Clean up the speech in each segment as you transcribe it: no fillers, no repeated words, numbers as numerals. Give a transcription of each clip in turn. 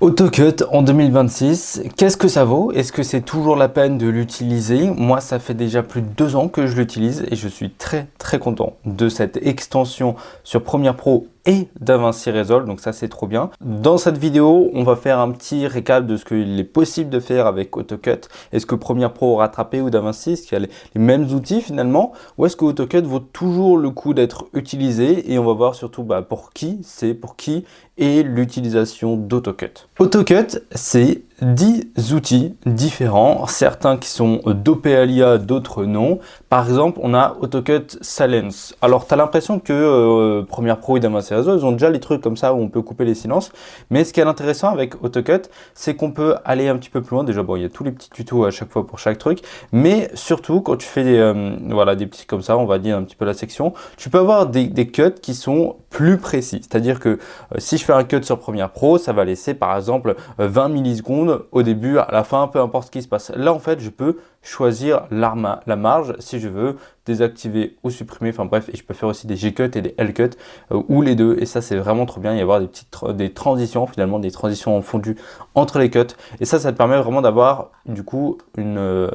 AutoCut en 2026, qu'est-ce que ça vaut? Est-ce que c'est toujours la peine de l'utiliser? Moi, ça fait déjà plus de 2 ans que je l'utilise et je suis très content de cette extension sur Premiere Pro et DaVinci Resolve, donc ça c'est trop bien. Dans cette vidéo, on va faire un petit récap de ce qu'il est possible de faire avec AutoCut. Est-ce que Premiere Pro aura rattrapé ou DaVinci? Est-ce qu'il y a les mêmes outils finalement? Ou est-ce que AutoCut vaut toujours le coup d'être utilisé? Et on va voir surtout pour qui et l'utilisation d'AutoCut. AutoCut, c'est 10 outils différents, certains qui sont dopés à l'IA, d'autres non. Par exemple, on a AutoCut Silence. Alors, tu as l'impression que Premiere Pro et DaVinci Resolve, ils ont déjà les trucs comme ça où on peut couper les silences. Mais ce qui est intéressant avec AutoCut, c'est qu'on peut aller un petit peu plus loin. Déjà, bon, il y a tous les petits tutos à chaque fois pour chaque truc. Mais surtout, quand tu fais des petits comme ça, on va dire un petit peu la section, tu peux avoir des cuts qui sont plus précis. C'est-à-dire que si je fais un cut sur Premiere Pro, ça va laisser par exemple 20 millisecondes au début, à la fin, peu importe ce qui se passe. Là, en fait, je peux choisir la marge si je veux désactiver ou supprimer. Enfin bref, et je peux faire aussi des G-cut et des L-cut ou les deux. Et ça, c'est vraiment trop bien. Il y avoir des transitions, finalement, des transitions en fondu entre les cuts. Et ça te permet vraiment d'avoir du coup une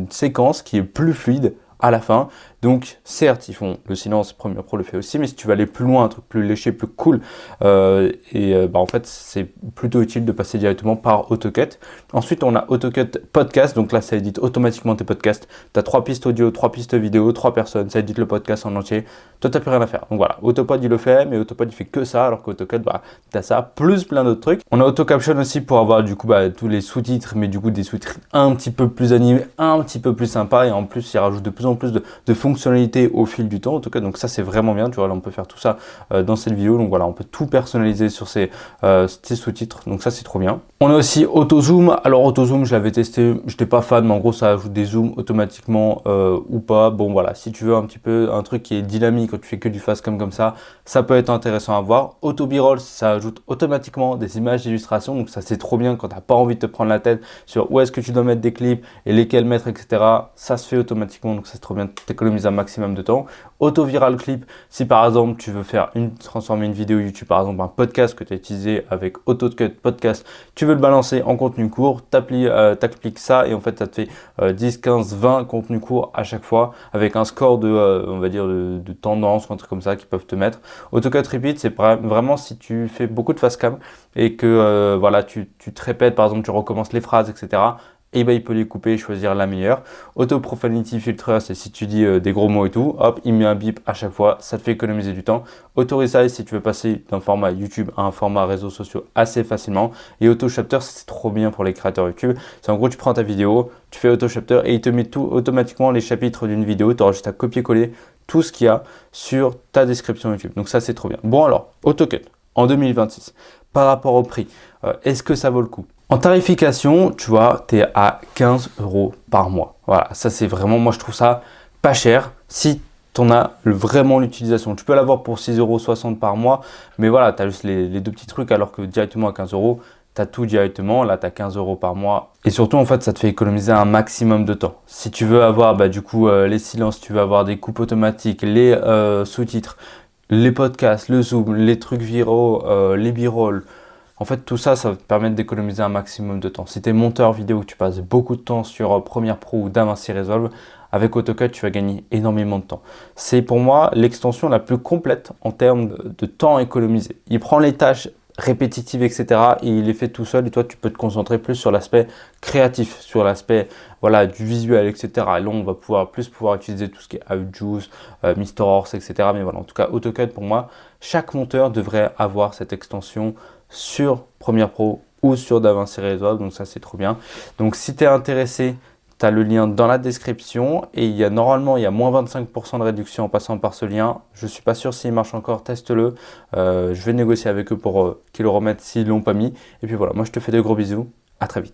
séquence qui est plus fluide à la fin. Donc certes, ils font le silence, Premiere Pro le fait aussi, mais si tu veux aller plus loin, un truc plus léché, plus cool, en fait, c'est plutôt utile de passer directement par AutoCut. Ensuite, on a AutoCut Podcast, donc là, ça édite automatiquement tes podcasts. Tu as 3 pistes audio, 3 pistes vidéo, 3 personnes, ça édite le podcast en entier. Toi, tu n'as plus rien à faire. Donc voilà, Autopod, il le fait, mais Autopod, il fait que ça, alors qu'AutoCut, tu as ça, plus plein d'autres trucs. On a AutoCaption aussi pour avoir du coup tous les sous-titres, mais du coup, des sous-titres un petit peu plus animés, un petit peu plus sympa, et en plus, il rajoute de plus en plus de fonctionnalités au fil du temps, en tout cas, donc ça c'est vraiment bien, tu vois, là on peut faire tout ça dans cette vidéo, donc voilà, on peut tout personnaliser sur ces sous-titres, donc ça c'est trop bien. On a aussi AutoZoom. Alors AutoZoom, je l'avais testé, je n'étais pas fan, mais en gros ça ajoute des zooms automatiquement ou pas. Bon voilà, si tu veux un petit peu un truc qui est dynamique, quand tu fais que du facecam comme ça peut être intéressant à voir. Auto B-roll, ça ajoute automatiquement des images d'illustration, donc ça c'est trop bien quand tu n'as pas envie de te prendre la tête sur où est-ce que tu dois mettre des clips et lesquels mettre, etc. Ça se fait automatiquement, donc ça c'est trop bien, t'économises un maximum de temps. Auto viral clip, si par exemple tu veux transformer une vidéo YouTube, par exemple un podcast que tu as utilisé avec AutoCut Podcast, tu veux le balancer en contenu court, t'appliques ça et en fait ça te fait 10, 15, 20 contenus courts à chaque fois avec un score on va dire de tendance ou un truc comme ça qu'ils peuvent te mettre. AutoCut Repeat, c'est vraiment si tu fais beaucoup de facecam et que tu te répètes, par exemple tu recommences les phrases, etc. Et il peut les couper et choisir la meilleure. Auto Profanity Filter, c'est si tu dis des gros mots et tout, hop, il met un bip à chaque fois, ça te fait économiser du temps. Auto Resize, si tu veux passer d'un format YouTube à un format réseaux sociaux assez facilement. Et Auto Chapter, c'est trop bien pour les créateurs YouTube. C'est en gros, tu prends ta vidéo, tu fais Auto Chapter et il te met tout automatiquement les chapitres d'une vidéo. Tu auras juste à copier-coller tout ce qu'il y a sur ta description YouTube. Donc ça, c'est trop bien. Bon alors, AutoCut en 2026, par rapport au prix, est-ce que ça vaut le coup? En tarification, tu vois, tu es à 15 € par mois. Voilà, ça c'est vraiment, moi je trouve ça pas cher si tu en as vraiment l'utilisation. Tu peux l'avoir pour 6,60 € par mois, mais voilà, tu as juste les deux petits trucs, alors que directement à 15 €, tu as tout directement. Là, tu as 15 € par mois. Et surtout, en fait, ça te fait économiser un maximum de temps. Si tu veux avoir les silences, tu veux avoir des coupes automatiques, les sous-titres, les podcasts, le zoom, les trucs viraux, les b-roll. En fait, tout ça, ça va te permettre d'économiser un maximum de temps. Si tu es monteur vidéo, que tu passes beaucoup de temps sur Premiere Pro ou DaVinci Resolve, avec AutoCut, tu vas gagner énormément de temps. C'est pour moi l'extension la plus complète en termes de temps économisé. Il prend les tâches répétitives, etc. et il les fait tout seul et toi, tu peux te concentrer plus sur l'aspect créatif, sur l'aspect du visuel, etc. Et là, on va pouvoir utiliser tout ce qui est Outjuice, Mr. Horse, etc. Mais voilà, en tout cas, AutoCut, pour moi, chaque monteur devrait avoir cette extension sur Premiere Pro ou sur DaVinci Resolve, donc ça c'est trop bien. Donc si tu es intéressé, tu as le lien dans la description et normalement il y a moins 25% de réduction en passant par ce lien. Je ne suis pas sûr s'il marche encore, teste-le. Je vais négocier avec eux pour qu'ils le remettent s'ils ne l'ont pas mis. Et puis voilà, moi je te fais de gros bisous, à très vite.